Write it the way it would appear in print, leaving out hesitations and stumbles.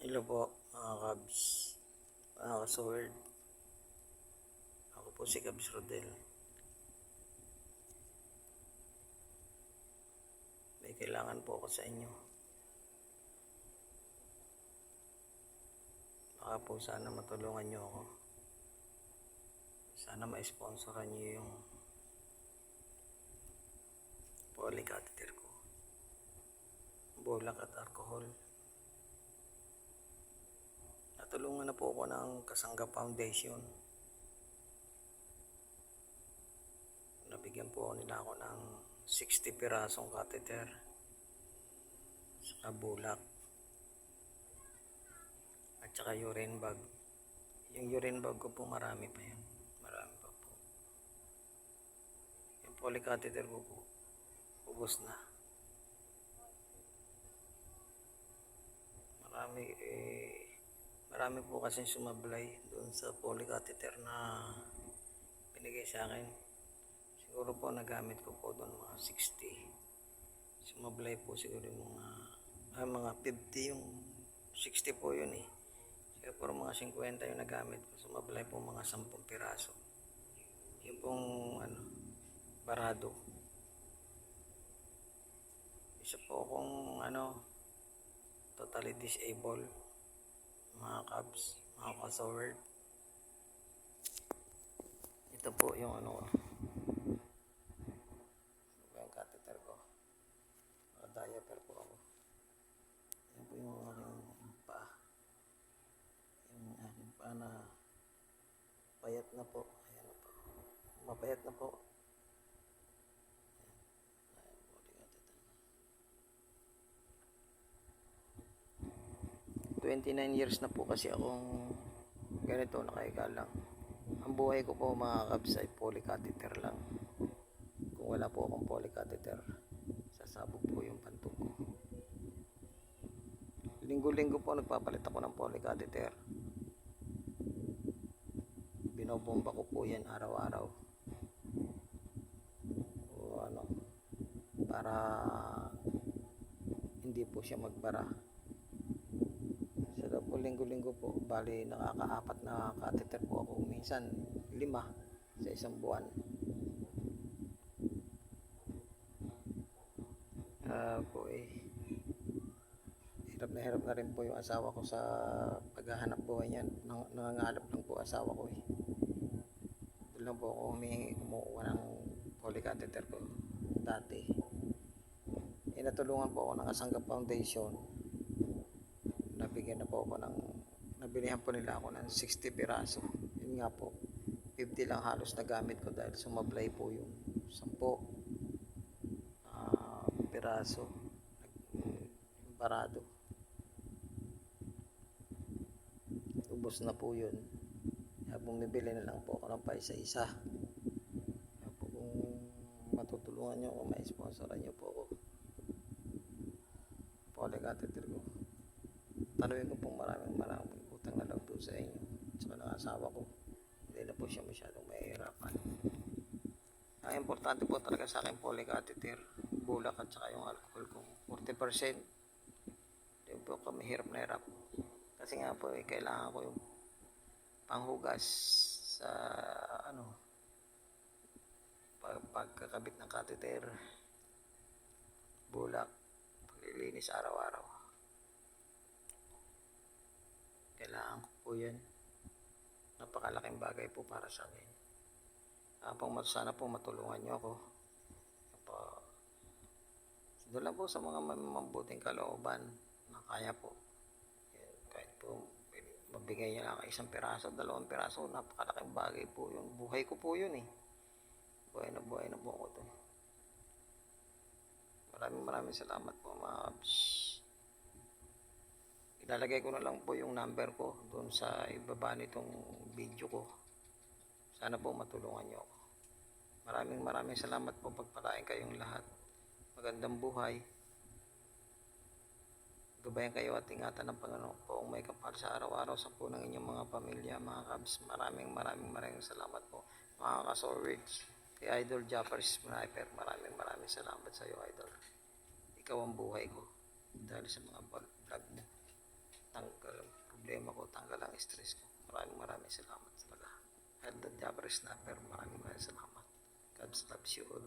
Hello po mga Kabs, mga kasword. Ako po si Kabs Rodel. May kailangan po ako sa inyo. Baka po sana matulungan nyo ako. Sana ma-sponsoran nyo yung polycatheter ko. Bulak at alcohol. Natulungan na po ako ng Kasangga Foundation. Nabigyan po nila ako ng 60 pirasong catheter sa bulak at saka urine bag. Yung urine bag ko po marami pa yan. Marami pa po. Yung polycatheter ko po ubos na. Marami po kasi sumablay doon sa polycatheter na binigay sa akin. Siguro po nagamit ko po doon mga 60. Sumablay po siguro yung mga 50, yung 60 po yun eh. Siguro mga 50 yung nagamit ko. Sumablay po mga 10 piraso. Yung pong barado. Isa po akong totally disabled, mga Kabs, mga kasword. Ito po yung yung catheter ko. Diaper po ako. Yan po yung aking paa. Yung aking paa na payat na po. Ayan na po. Mapayat na po. 29 years na po kasi akong ganito, nakahiga lang. Ang buhay ko po mga Kabs ay polycatheter lang. Kung wala po akong polycatheter, sasabog po yung pantog ko. Linggo-linggo po nagpapalit ako ng polycatheter. Binobomba ko po yan araw-araw. O para hindi po siya magbara. Sa po linggo-linggo po, bali nakaka-4 na catheter po ako. Minsan 5 sa isang buwan. Hirap na rin po yung asawa ko sa paghahanap buhay niyan. Nangangalap lang po asawa ko eh. Doon lang po ako kumukuha ng polycatheter ko dati. Natulungan po ako ng Kasangga Foundation. Nabigyan na po ako nabilihan po nila ako ng 60 piraso. Yun nga po, 50 lang halos na gamit ko dahil sumablay po yung 10 piraso barado. Ubos na po yun. Bumibili na lang po ako ng paisa-isa. Kung matutulungan nyo ako, may sponsoran nyo po ako. Polycatheter ko. Tanungin ko pong maraming utang na loob sa inyo. Saka ng asawa ko. Hindi na po siya masyadong mahihirapan. Ang importante po talaga sa akin polycatheter, bulak at saka yung alcohol ko. 40%. Hindi po kami hirap na hirap. Kasi nga po kailangan ko yung panghugas sa pagkakabit ng catheter, bulak, paglilinis araw-araw. Kailangan ko po yan. Napakalaking bagay po para sa akin. Sana po matulungan nyo ako. Doon lang po sa mga mabuting kalooban na kaya po. Kahit po mabigay niya lang 1 piraso, 2 piraso, napakalaking bagay po yun. Buhay ko po yun eh. Buhay na po ako to. Maraming salamat po mga Kabs. Ilalagay ko na lang po yung number ko doon sa ibaba nitong video ko. Sana po matulungan nyo ako. Maraming salamat po. Pagpalain kayong lahat. Magandang buhay. Gabayan kayo at ingatan ng Panginoon po ang may kapal sa araw-araw sa po ng inyong mga pamilya, mga Kabs. Maraming salamat po. Mga kaswords, kay Idol Japper Sniper, maraming salamat sa iyo, Idol. Ikaw ang buhay ko dahil sa mga vlog mo. Tanggal. problema ko, tanggal ang stress ko. Maraming salamat talaga. At the Jabber Snapper, maraming salamat. God loves you all.